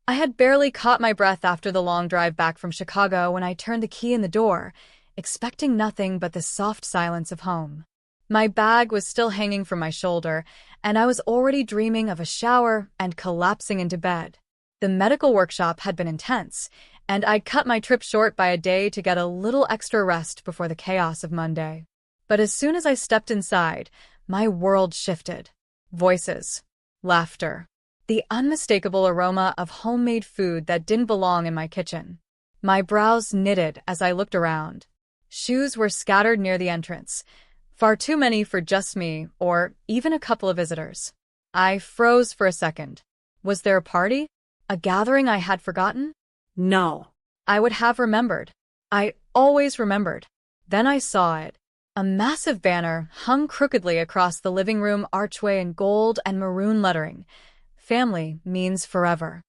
I had barely caught my breath after the long drive back from Chicago when I turned the key in the door, expecting nothing but the soft silence of home. My bag was still hanging from my shoulder, and I was already dreaming of a shower and collapsing into bed. The medical workshop had been intense, and I'd cut my trip short by a day to get a little extra rest before the chaos of Monday. But as soon as I stepped inside, my world shifted. Voices, laughter, the unmistakable aroma of homemade food that didn't belong in my kitchen. My brows knitted as I looked around. Shoes were scattered near the entrance, far too many for just me or even a couple of visitors. I froze for a second. Was there a party? A gathering I had forgotten? No. I would have remembered. I always remembered. Then I saw it. A massive banner hung crookedly across the living room archway in gold and maroon lettering. Family means forever.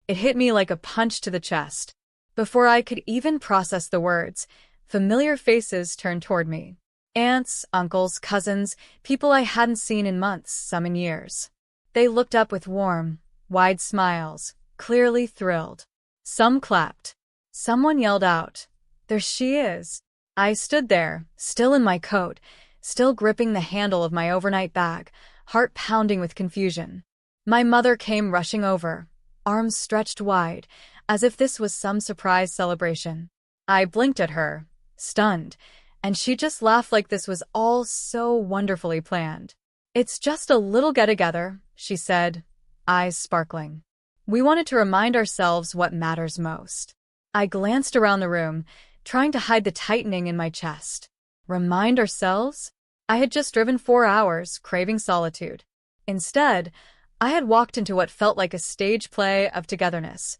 It hit me like a punch to the chest. Before I could even process the words, familiar faces turned toward me. Aunts, uncles, cousins, people I hadn't seen in months, some in years. They looked up with warm, wide smiles, clearly thrilled. Some clapped. Someone yelled out, "There she is." I stood there, still in my coat, still gripping the handle of my overnight bag, heart pounding with confusion. My mother came rushing over, arms stretched wide, as if this was some surprise celebration. I blinked at her, stunned, and she just laughed like this was all so wonderfully planned. "It's just a little get-together," she said, eyes sparkling. "We wanted to remind ourselves what matters most." I glanced around the room, trying to hide the tightening in my chest. Remind ourselves? I had just driven 4 hours, craving solitude. Instead, I had walked into what felt like a stage play of togetherness,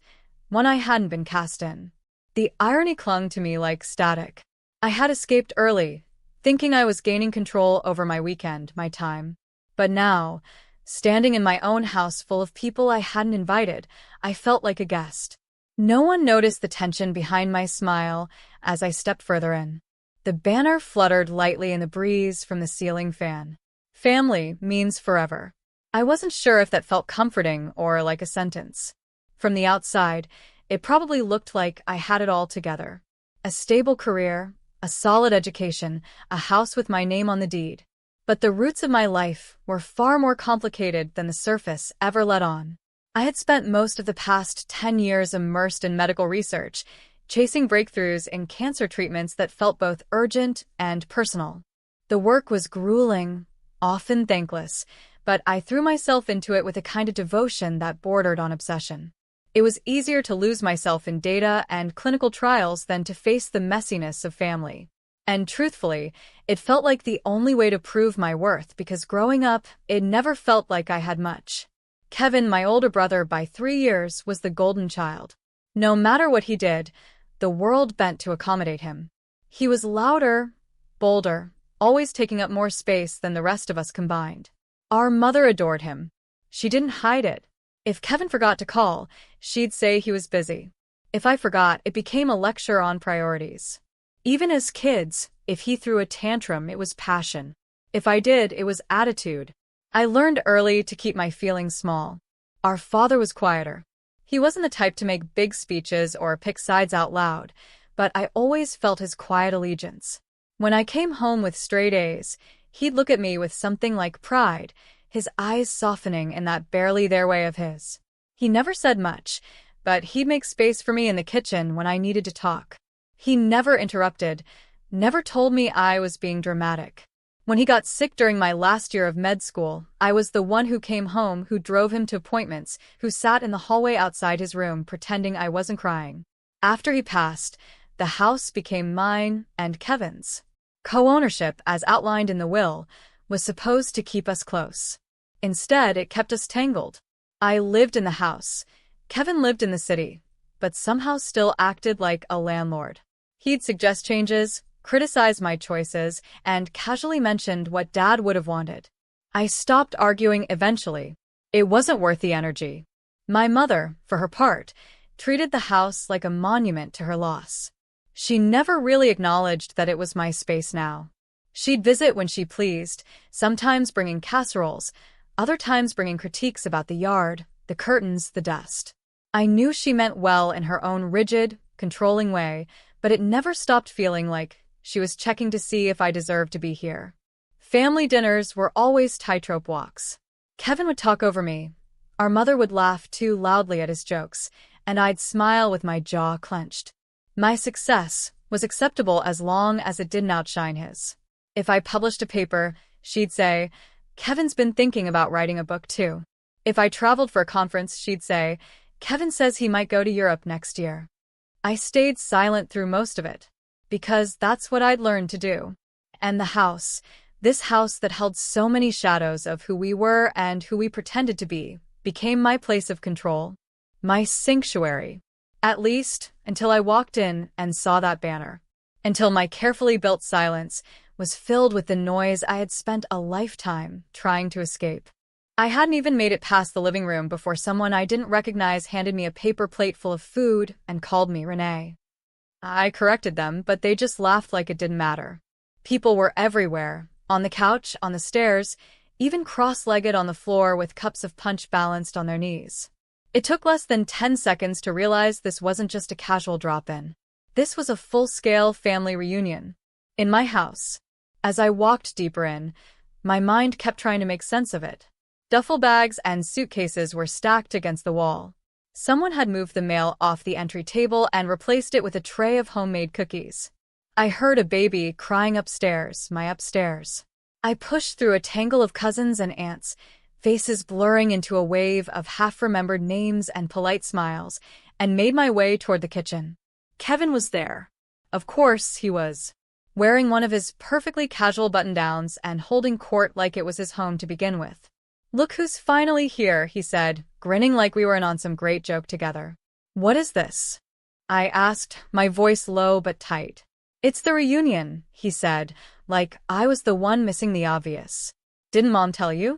one I hadn't been cast in. The irony clung to me like static. I had escaped early, thinking I was gaining control over my weekend, my time. But now, standing in my own house full of people I hadn't invited, I felt like a guest. No one noticed the tension behind my smile as I stepped further in. The banner fluttered lightly in the breeze from the ceiling fan. Family means forever. I wasn't sure if that felt comforting or like a sentence. From the outside, it probably looked like I had it all together. A stable career, a solid education, a house with my name on the deed. But the roots of my life were far more complicated than the surface ever let on. I had spent most of the past 10 years immersed in medical research, chasing breakthroughs in cancer treatments that felt both urgent and personal. The work was grueling, often thankless, but I threw myself into it with a kind of devotion that bordered on obsession. It was easier to lose myself in data and clinical trials than to face the messiness of family. And truthfully, it felt like the only way to prove my worth because growing up, it never felt like I had much. Kevin, my older brother by 3 years, was the golden child. No matter what he did, the world bent to accommodate him. He was louder, bolder, always taking up more space than the rest of us combined. Our mother adored him. She didn't hide it. If Kevin forgot to call, she'd say he was busy. If I forgot, it became a lecture on priorities. Even as kids, if he threw a tantrum, it was passion. If I did, it was attitude. I learned early to keep my feelings small. Our father was quieter. He wasn't the type to make big speeches or pick sides out loud, but I always felt his quiet allegiance. When I came home with straight A's, he'd look at me with something like pride, his eyes softening in that barely there way of his. He never said much, but he'd make space for me in the kitchen when I needed to talk. He never interrupted, never told me I was being dramatic. When he got sick during my last year of med school, I was the one who came home, who drove him to appointments, who sat in the hallway outside his room pretending I wasn't crying. After he passed, the house became mine and Kevin's. Co-ownership, as outlined in the will, was supposed to keep us close. Instead, it kept us tangled. I lived in the house. Kevin lived in the city, but somehow still acted like a landlord. He'd suggest changes, criticize my choices, and casually mentioned what Dad would have wanted. I stopped arguing eventually. It wasn't worth the energy. My mother, for her part, treated the house like a monument to her loss. She never really acknowledged that it was my space now. She'd visit when she pleased, sometimes bringing casseroles, other times bringing critiques about the yard, the curtains, the dust. I knew she meant well in her own rigid, controlling way, but it never stopped feeling like she was checking to see if I deserved to be here. Family dinners were always tightrope walks. Kevin would talk over me. Our mother would laugh too loudly at his jokes, and I'd smile with my jaw clenched. My success was acceptable as long as it didn't outshine his. If I published a paper, she'd say, "Kevin's been thinking about writing a book too." If I traveled for a conference, she'd say, "Kevin says he might go to Europe next year." I stayed silent through most of it, because that's what I'd learned to do. And the house, this house that held so many shadows of who we were and who we pretended to be, became my place of control, my sanctuary. At least, until I walked in and saw that banner. Until my carefully built silence was filled with the noise I had spent a lifetime trying to escape. I hadn't even made it past the living room before someone I didn't recognize handed me a paper plate full of food and called me Renee. I corrected them, but they just laughed like it didn't matter. People were everywhere, on the couch, on the stairs, even cross-legged on the floor with cups of punch balanced on their knees. It took less than 10 seconds to realize this wasn't just a casual drop-in. This was a full-scale family reunion. In my house. As I walked deeper in, my mind kept trying to make sense of it. Duffel bags and suitcases were stacked against the wall. Someone had moved the mail off the entry table and replaced it with a tray of homemade cookies. I heard a baby crying upstairs, my upstairs. I pushed through a tangle of cousins and aunts, faces blurring into a wave of half-remembered names and polite smiles, and made my way toward the kitchen. Kevin was there. Of course he was. Wearing one of his perfectly casual button-downs and holding court like it was his home to begin with. "Look who's finally here," he said, grinning like we were in on some great joke together. "What is this?" I asked, my voice low but tight. "It's the reunion," he said, like I was the one missing the obvious. "Didn't Mom tell you?"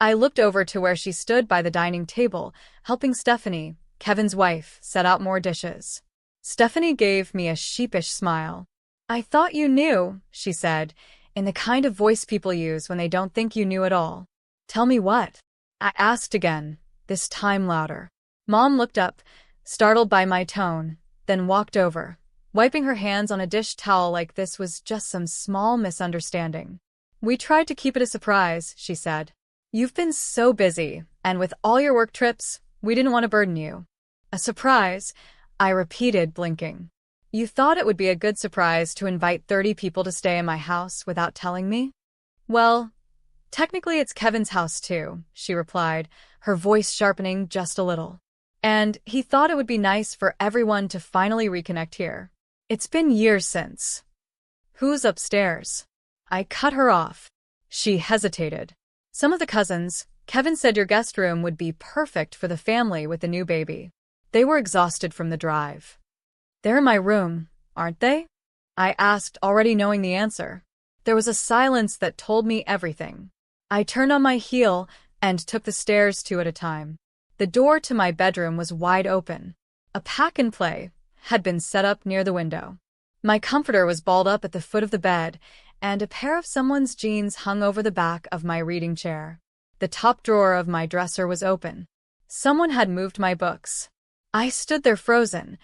I looked over to where she stood by the dining table, helping Stephanie, Kevin's wife, set out more dishes. Stephanie gave me a sheepish smile. "I thought you knew," she said, in the kind of voice people use when they don't think you knew at all. "Tell me what?" I asked again, this time louder. Mom looked up, startled by my tone, then walked over, wiping her hands on a dish towel like this was just some small misunderstanding. "We tried to keep it a surprise," she said. "You've been so busy, and with all your work trips, we didn't want to burden you." "A surprise?" I repeated, blinking. "You thought it would be a good surprise to invite 30 people to stay in my house without telling me?" "Well, technically it's Kevin's house too," she replied, her voice sharpening just a little. "And he thought it would be nice for everyone to finally reconnect here. It's been years since." "Who's upstairs?" I cut her off. She hesitated. "Some of the cousins. Kevin said your guest room would be perfect for the family with the new baby." They were exhausted from the drive. "They're in my room, aren't they?" I asked, already knowing the answer. There was a silence that told me everything. I turned on my heel and took the stairs 2 at a time. The door to my bedroom was wide open. A pack-and-play had been set up near the window. My comforter was balled up at the foot of the bed, and a pair of someone's jeans hung over the back of my reading chair. The top drawer of my dresser was open. Someone had moved my books. I stood there frozen,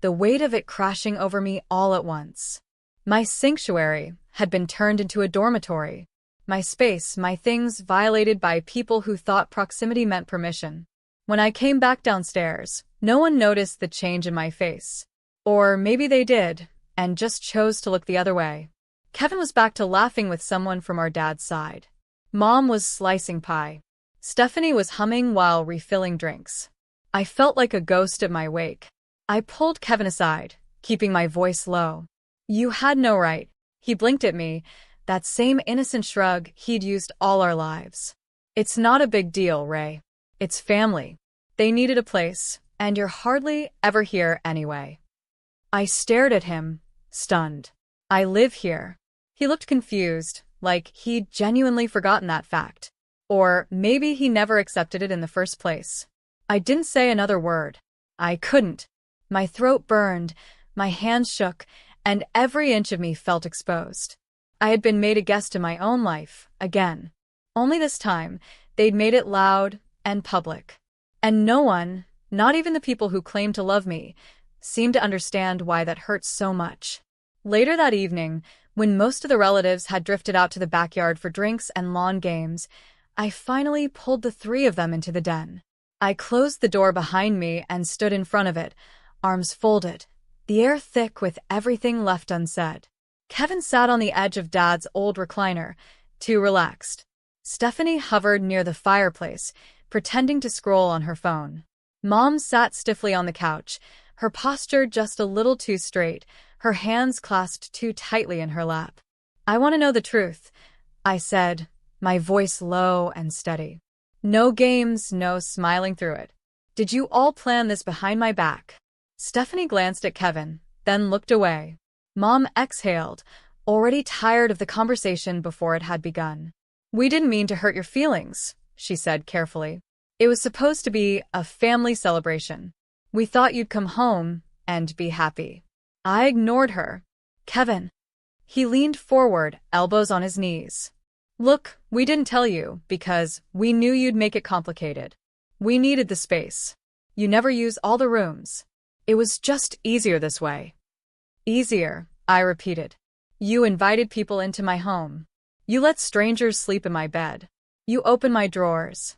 the weight of it crashing over me all at once. My sanctuary had been turned into a dormitory. My space, my things violated by people who thought proximity meant permission. When I came back downstairs, no one noticed the change in my face. Or maybe they did, and just chose to look the other way. Kevin was back to laughing with someone from our dad's side. Mom was slicing pie. Stephanie was humming while refilling drinks. I felt like a ghost at my wake. I pulled Kevin aside, keeping my voice low. "You had no right." He blinked at me, that same innocent shrug he'd used all our lives. "It's not a big deal, Ray. It's family. They needed a place, and you're hardly ever here anyway." I stared at him, stunned. "I live here." He looked confused, like he'd genuinely forgotten that fact. Or maybe he never accepted it in the first place. I didn't say another word. I couldn't. My throat burned, my hands shook, and every inch of me felt exposed. I had been made a guest in my own life, again. Only this time, they'd made it loud and public. And no one, Not even the people who claimed to love me seemed to understand why that hurt so much. Later that evening, when most of the relatives had drifted out to the backyard for drinks and lawn games, I finally pulled the three of them into the den. I closed the door behind me and stood in front of it, arms folded, the air thick with everything left unsaid. Kevin sat on the edge of Dad's old recliner, too relaxed. Stephanie hovered near the fireplace, pretending to scroll on her phone. Mom sat stiffly on the couch, her posture just a little too straight, her hands clasped too tightly in her lap. "I want to know the truth," I said, my voice low and steady. "No games, no smiling through it. Did you all plan this behind my back?" Stephanie glanced at Kevin, then looked away. Mom exhaled, already tired of the conversation before it had begun. "We didn't mean to hurt your feelings," she said carefully. "It was supposed to be a family celebration. We thought you'd come home and be happy." I ignored her. "Kevin." He leaned forward, elbows on his knees. "Look, we didn't tell you because we knew you'd make it complicated. We needed the space. You never use all the rooms. It was just easier this way." "Easier," I repeated. "You invited people into my home. You let strangers sleep in my bed. You opened my drawers."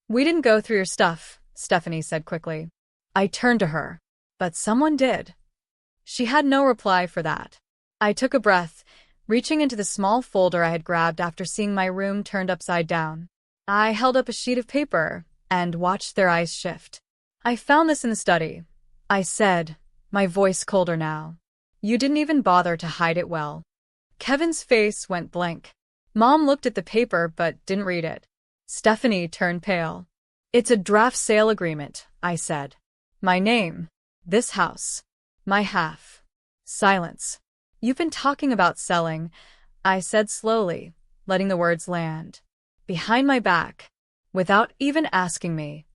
"We didn't go through your stuff," Stephanie said quickly. I turned to her. "But someone did." She had no reply for that. I took a breath, reaching into the small folder I had grabbed after seeing my room turned upside down. I held up a sheet of paper and watched their eyes shift. "I found this in the study," I said, my voice colder now. "You didn't even bother to hide it well." Kevin's face went blank. Mom looked at the paper but didn't read it. Stephanie turned pale. "It's a draft sale agreement," I said. "My name, this house, my half." Silence. "You've been talking about selling," I said slowly, letting the words land. "Behind my back, without even asking me."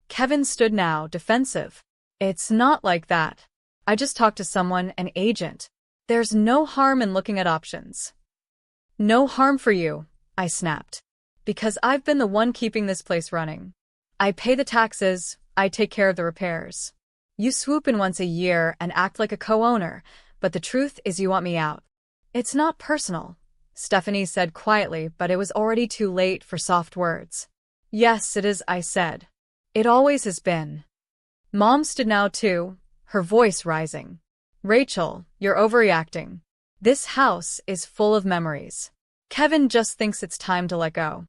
Kevin stood now, defensive. "It's not like that. I just talked to someone, an agent. There's no harm in looking at options." "No harm for you," I snapped. "Because I've been the one keeping this place running. I pay the taxes, I take care of the repairs. You swoop in once a year and act like a co-owner, but the truth is you want me out." "It's not personal," Stephanie said quietly, but it was already too late for soft words. "Yes, it is," I said. "It always has been." Mom stood now too, her voice rising. "Rachel, you're overreacting. This house is full of memories. Kevin just thinks it's time to let go."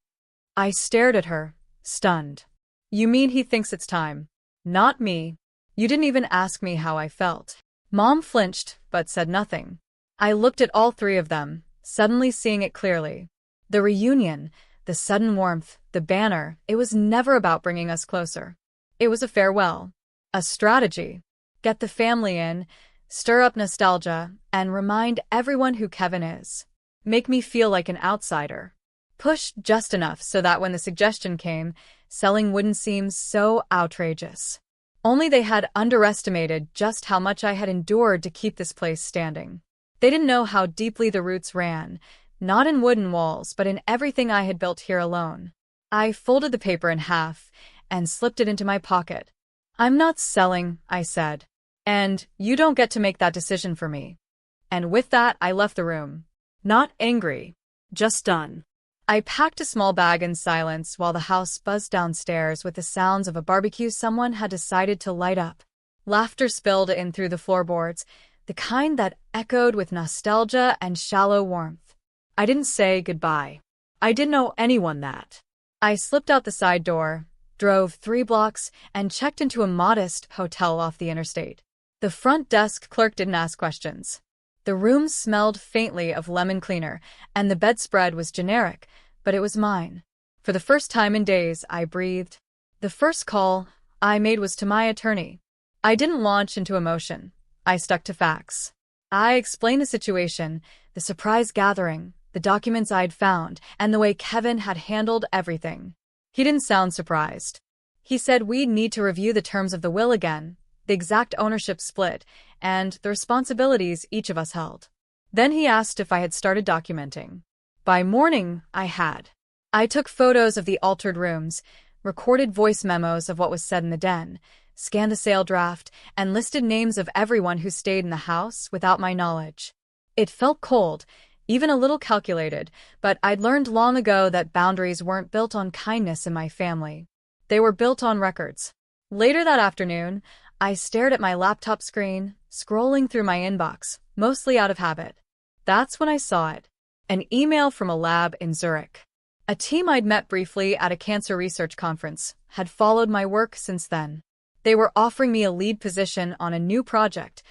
I stared at her, stunned. "You mean he thinks it's time? Not me. You didn't even ask me how I felt." Mom flinched, but said nothing. I looked at all three of them, suddenly seeing it clearly. The reunion, the sudden warmth, the banner, it was never about bringing us closer. It was a farewell. A strategy. Get the family in, stir up nostalgia, and remind everyone who Kevin is. Make me feel like an outsider. Push just enough so that when the suggestion came, selling wouldn't seem so outrageous. Only they had underestimated just how much I had endured to keep this place standing. They didn't know how deeply the roots ran, not in wooden walls, but in everything I had built here alone. I folded the paper in half and slipped it into my pocket. "I'm not selling," I said. "And you don't get to make that decision for me." And with that, I left the room. Not angry, just done. I packed a small bag in silence while the house buzzed downstairs with the sounds of a barbecue someone had decided to light up. Laughter spilled in through the floorboards, the kind that echoed with nostalgia and shallow warmth. I didn't say goodbye. I didn't owe anyone that. I slipped out the side door, drove 3 blocks, and checked into a modest hotel off the interstate. The front desk clerk didn't ask questions. The room smelled faintly of lemon cleaner, and the bedspread was generic, but it was mine. For the first time in days, I breathed. The first call I made was to my attorney. I didn't launch into emotion. I stuck to facts. I explained the situation, the surprise gathering, the documents I'd found, and the way Kevin had handled everything. He didn't sound surprised. He said we'd need to review the terms of the will again, the exact ownership split, and the responsibilities each of us held. Then he asked if I had started documenting. By morning, I had. I took photos of the altered rooms, recorded voice memos of what was said in the den, scanned the sale draft, and listed names of everyone who stayed in the house without my knowledge. It felt cold, even a little calculated, but I'd learned long ago that boundaries weren't built on kindness in my family. They were built on records. Later that afternoon, I stared at my laptop screen, scrolling through my inbox, mostly out of habit. That's when I saw it. An email from a lab in Zurich. A team I'd met briefly at a cancer research conference had followed my work since then. They were offering me a lead position on a new project,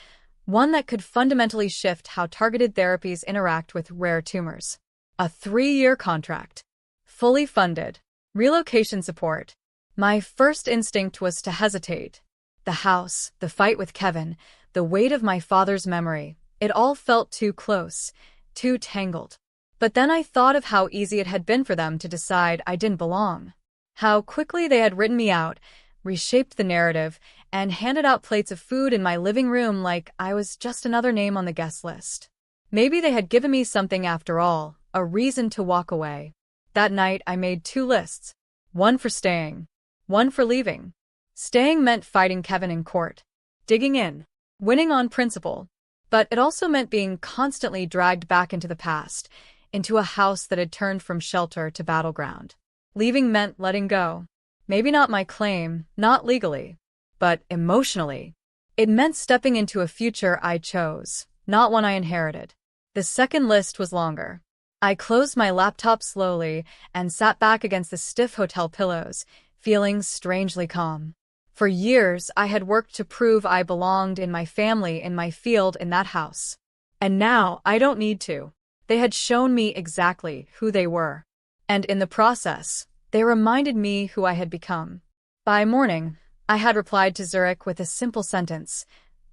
one that could fundamentally shift how targeted therapies interact with rare tumors. A 3-year contract. Fully funded. Relocation support. My first instinct was to hesitate. The house, the fight with Kevin, the weight of my father's memory, it all felt too close, too tangled. But then I thought of how easy it had been for them to decide I didn't belong. How quickly they had written me out, reshaped the narrative, and handed out plates of food in my living room like I was just another name on the guest list. Maybe they had given me something after all, a reason to walk away. That night I made 2 lists. One for staying. One for leaving. Staying meant fighting Kevin in court. Digging in. Winning on principle. But it also meant being constantly dragged back into the past, into a house that had turned from shelter to battleground. Leaving meant letting go. Maybe not my claim, not legally, but emotionally. It meant stepping into a future I chose, not one I inherited. The second list was longer. I closed my laptop slowly and sat back against the stiff hotel pillows, feeling strangely calm. For years, I had worked to prove I belonged in my family, in my field, in that house. And now, I don't need to. They had shown me exactly who they were. And in the process, they reminded me who I had become. By morning, I had replied to Zurich with a simple sentence.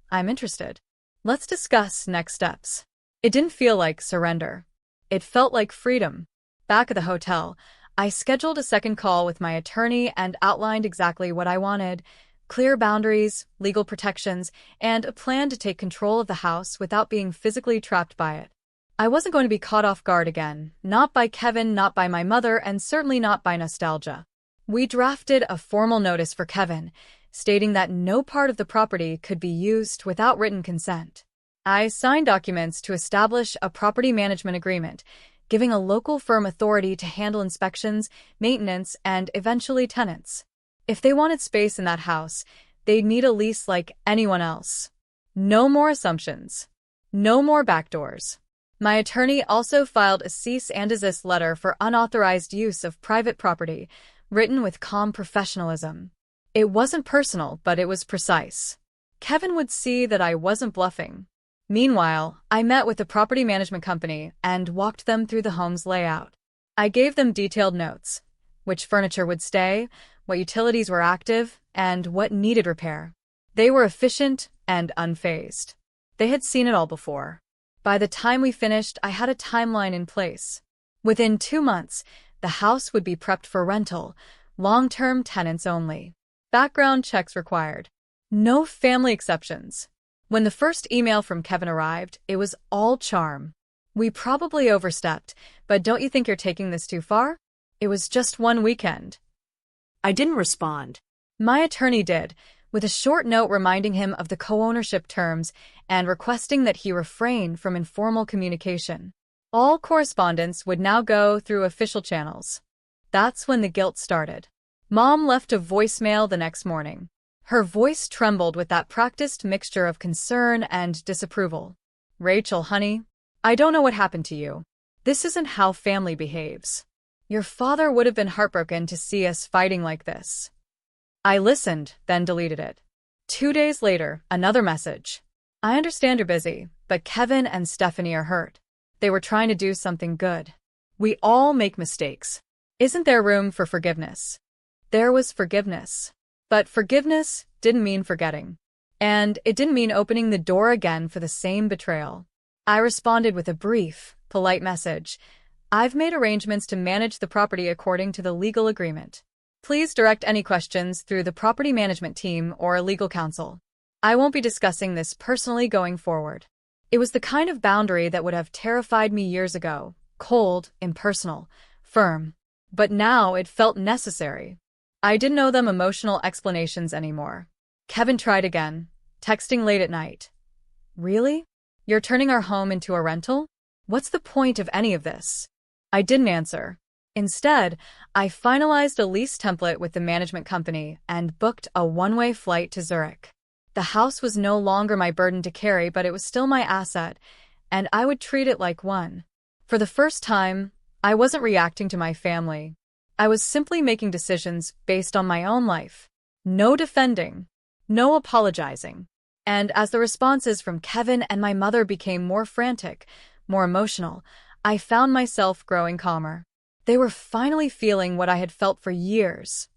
I'm interested. Let's discuss next steps. It didn't feel like surrender. It felt like freedom. Back at the hotel, I scheduled a second call with my attorney and outlined exactly what I wanted: clear boundaries, legal protections, and a plan to take control of the house without being physically trapped by it. I wasn't going to be caught off guard again, not by Kevin, not by my mother, and certainly not by nostalgia. We drafted a formal notice for Kevin, stating that no part of the property could be used without written consent. I signed documents to establish a property management agreement, giving a local firm authority to handle inspections, maintenance, and eventually tenants. If they wanted space in that house, they'd need a lease like anyone else. No more assumptions. No more backdoors. My attorney also filed a cease and desist letter for unauthorized use of private property, written with calm professionalism. It wasn't personal, but it was precise. Kevin would see that I wasn't bluffing. Meanwhile, I met with the property management company and walked them through the home's layout. I gave them detailed notes: which furniture would stay, what utilities were active, and what needed repair. They were efficient and unfazed. They had seen it all before. By the time we finished, I had a timeline in place. Within 2 months, the house would be prepped for rental, long-term tenants only. Background checks required. No family exceptions. When the first email from Kevin arrived, it was all charm. We probably overstepped, but don't you think you're taking this too far? It was just one weekend. I didn't respond. My attorney did, with a short note reminding him of the co-ownership terms and requesting that he refrain from informal communication. All correspondence would now go through official channels. That's when the guilt started. Mom left a voicemail the next morning. Her voice trembled with that practiced mixture of concern and disapproval. Rachel, honey, I don't know what happened to you. This isn't how family behaves. Your father would have been heartbroken to see us fighting like this. I listened, then deleted it. 2 days later, another message. I understand you're busy, but Kevin and Stephanie are hurt. They were trying to do something good. We all make mistakes. Isn't there room for forgiveness? There was forgiveness. But forgiveness didn't mean forgetting. And it didn't mean opening the door again for the same betrayal. I responded with a brief, polite message. I've made arrangements to manage the property according to the legal agreement. Please direct any questions through the property management team or legal counsel. I won't be discussing this personally going forward. It was the kind of boundary that would have terrified me years ago. Cold, impersonal, firm. But now it felt necessary. I didn't owe them emotional explanations anymore. Kevin tried again, texting late at night. Really? You're turning our home into a rental? What's the point of any of this? I didn't answer. Instead, I finalized a lease template with the management company and booked a one-way flight to Zurich. The house was no longer my burden to carry, but it was still my asset, and I would treat it like one. For the first time, I wasn't reacting to my family. I was simply making decisions based on my own life. No defending, no apologizing. And as the responses from Kevin and my mother became more frantic, more emotional, I found myself growing calmer. They were finally feeling what I had felt for years,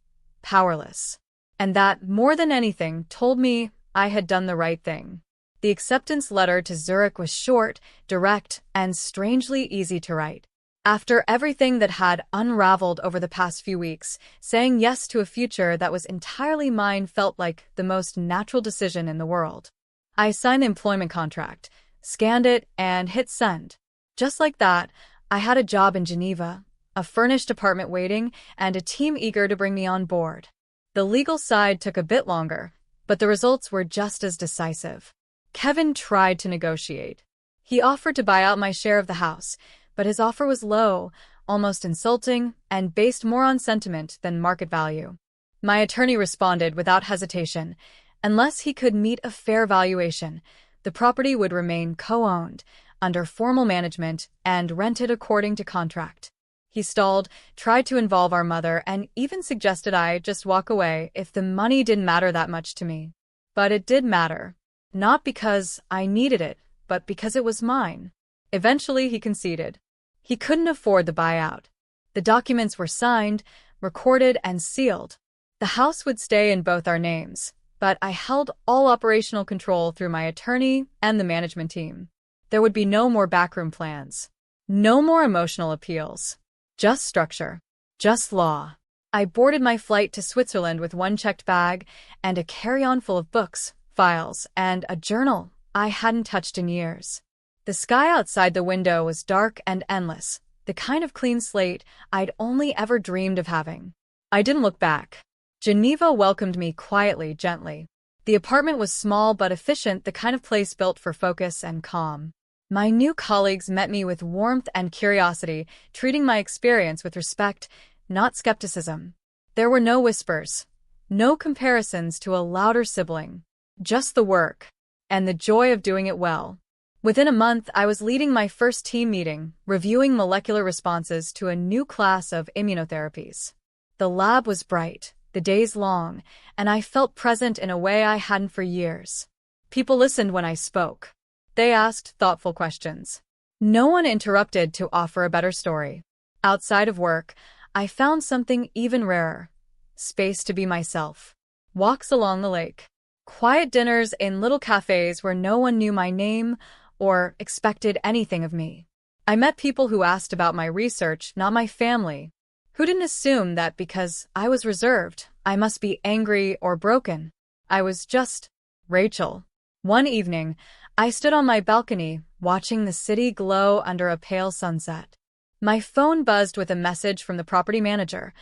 powerless. And that, more than anything, told me I had done the right thing. The acceptance letter to Zurich was short, direct, and strangely easy to write. After everything that had unraveled over the past few weeks, saying yes to a future that was entirely mine felt like the most natural decision in the world. I signed the employment contract, scanned it, and hit send. Just like that, I had a job in Geneva, a furnished apartment waiting, and a team eager to bring me on board. The legal side took a bit longer, but the results were just as decisive. Kevin tried to negotiate. He offered to buy out my share of the house, but his offer was low, almost insulting, and based more on sentiment than market value. My attorney responded without hesitation. Unless he could meet a fair valuation, the property would remain co-owned, under formal management, and rented according to contract. He stalled, tried to involve our mother, and even suggested I just walk away if the money didn't matter that much to me. But it did matter. Not because I needed it, but because it was mine. Eventually, he conceded. He couldn't afford the buyout. The documents were signed, recorded, and sealed. The house would stay in both our names, but I held all operational control through my attorney and the management team. There would be no more backroom plans. No more emotional appeals. Just structure. Just law. I boarded my flight to Switzerland with one checked bag and a carry-on full of books, files, and a journal I hadn't touched in years. The sky outside the window was dark and endless, the kind of clean slate I'd only ever dreamed of having. I didn't look back. Geneva welcomed me quietly, gently. The apartment was small but efficient, the kind of place built for focus and calm. My new colleagues met me with warmth and curiosity, treating my experience with respect, not skepticism. There were no whispers, no comparisons to a louder sibling. Just the work, and the joy of doing it well. Within a month, I was leading my first team meeting, reviewing molecular responses to a new class of immunotherapies. The lab was bright, the days long, and I felt present in a way I hadn't for years. People listened when I spoke. They asked thoughtful questions. No one interrupted to offer a better story. Outside of work, I found something even rarer. Space to be myself. Walks along the lake. Quiet dinners in little cafes where no one knew my name or expected anything of me. I met people who asked about my research, not my family, who didn't assume that because I was reserved, I must be angry or broken. I was just Rachel. One evening, I stood on my balcony, watching the city glow under a pale sunset. My phone buzzed with a message from the property manager.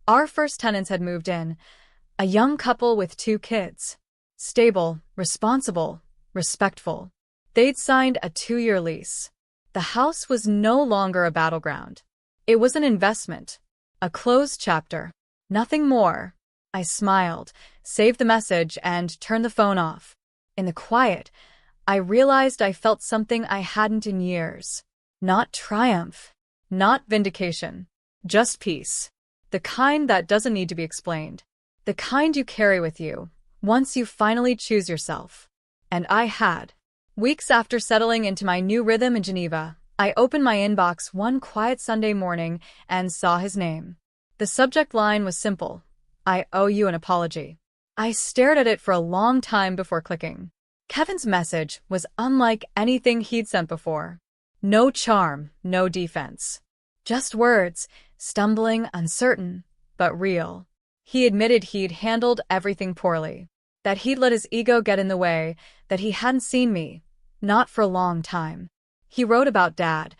Our first tenants had moved in, a young couple with 2 kids. Stable, responsible, respectful. They'd signed a 2-year lease. The house was no longer a battleground. It was an investment. A closed chapter. Nothing more. I smiled, saved the message, and turned the phone off. In the quiet, I realized I felt something I hadn't in years. Not triumph. Not vindication. Just peace. The kind that doesn't need to be explained. The kind you carry with you, once you finally choose yourself. And I had. Weeks after settling into my new rhythm in Geneva, I opened my inbox one quiet Sunday morning and saw his name. The subject line was simple. I owe you an apology. I stared at it for a long time before clicking. Kevin's message was unlike anything he'd sent before. No charm, no defense. Just words, stumbling, uncertain, but real. He admitted he'd handled everything poorly. That he'd let his ego get in the way, that he hadn't seen me, not for a long time. He wrote about Dad,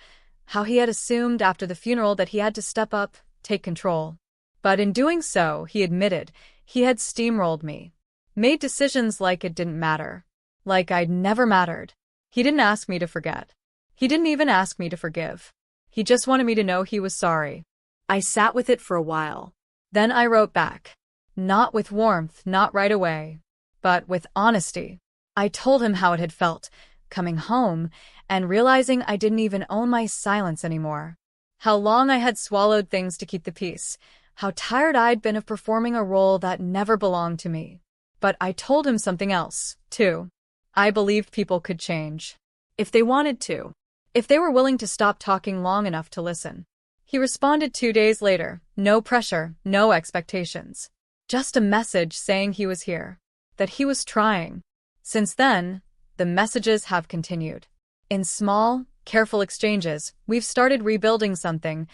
how he had assumed after the funeral that he had to step up, take control. But in doing so, he admitted, he had steamrolled me. Made decisions like it didn't matter. Like I'd never mattered. He didn't ask me to forget. He didn't even ask me to forgive. He just wanted me to know he was sorry. I sat with it for a while. Then I wrote back. Not with warmth, not right away, but with honesty. I told him how it had felt, coming home, and realizing I didn't even own my silence anymore. How long I had swallowed things to keep the peace. How tired I'd been of performing a role that never belonged to me. But I told him something else, too. I believed people could change. If they wanted to. If they were willing to stop talking long enough to listen. He responded 2 days later, no pressure, no expectations. Just a message saying he was here. That he was trying. Since then, the messages have continued. In small, careful exchanges, we've started rebuilding something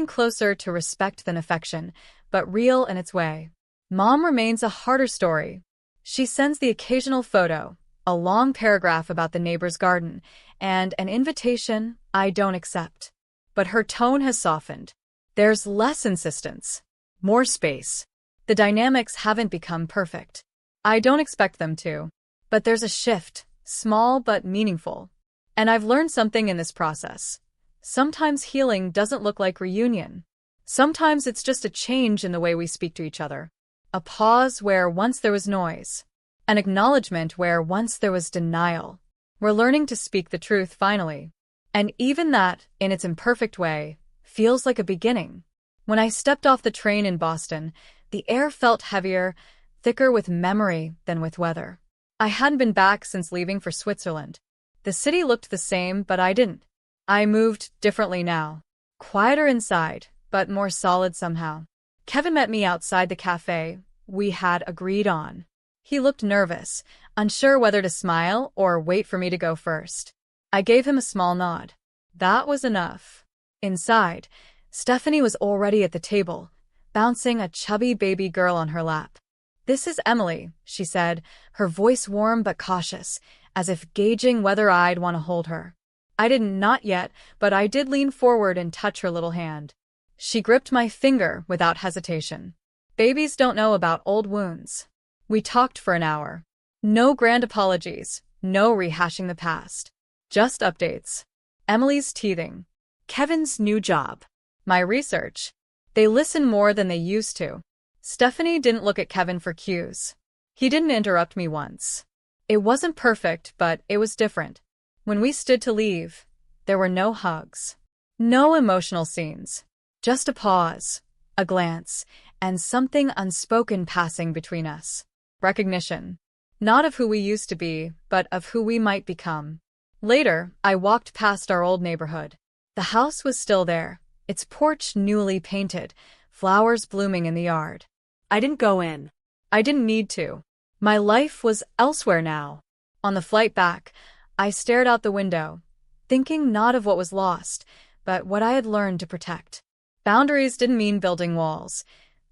closer to respect than affection, but real in its way. Mom remains a harder story. She sends the occasional photo, a long paragraph about the neighbor's garden, and an invitation I don't accept. But her tone has softened. There's less insistence, more space. The dynamics haven't become perfect. I don't expect them to. But there's a shift, small but meaningful. And I've learned something in this process. Sometimes healing doesn't look like reunion. Sometimes it's just a change in the way we speak to each other. A pause where once there was noise. An acknowledgement where once there was denial. We're learning to speak the truth finally. And even that, in its imperfect way, feels like a beginning. When I stepped off the train in Boston, the air felt heavier, thicker with memory than with weather. I hadn't been back since leaving for Switzerland. The city looked the same, but I didn't. I moved differently now. Quieter inside, but more solid somehow. Kevin met me outside the cafe we had agreed on. He looked nervous, unsure whether to smile or wait for me to go first. I gave him a small nod. That was enough. Inside, Stephanie was already at the table, bouncing a chubby baby girl on her lap. "This is Emily," she said, her voice warm but cautious, as if gauging whether I'd want to hold her. I didn't, not yet, but I did lean forward and touch her little hand. She gripped my finger without hesitation. Babies don't know about old wounds. We talked for an hour. No grand apologies, no rehashing the past. Just updates. Emily's teething. Kevin's new job. My research. They listen more than they used to. Stephanie didn't look at Kevin for cues. He didn't interrupt me once. It wasn't perfect, but it was different. When we stood to leave, there were no hugs. No emotional scenes. Just a pause, a glance, and something unspoken passing between us. Recognition. Not of who we used to be, but of who we might become. Later, I walked past our old neighborhood. The house was still there, its porch newly painted, flowers blooming in the yard. I didn't go in. I didn't need to. My life was elsewhere now. On the flight back, I stared out the window, thinking not of what was lost, but what I had learned to protect. Boundaries didn't mean building walls.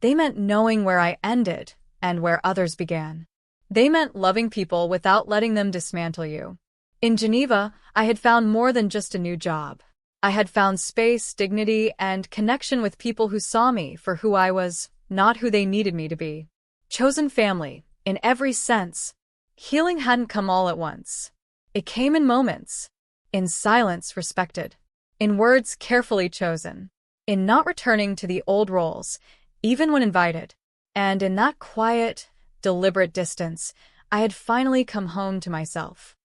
They meant knowing where I ended and where others began. They meant loving people without letting them dismantle you. In Geneva, I had found more than just a new job. I had found space, dignity, and connection with people who saw me for who I was, not who they needed me to be. Chosen family, in every sense. Healing hadn't come all at once. It came in moments. In silence respected. In words carefully chosen. In not returning to the old roles, even when invited. And in that quiet, deliberate distance, I had finally come home to myself.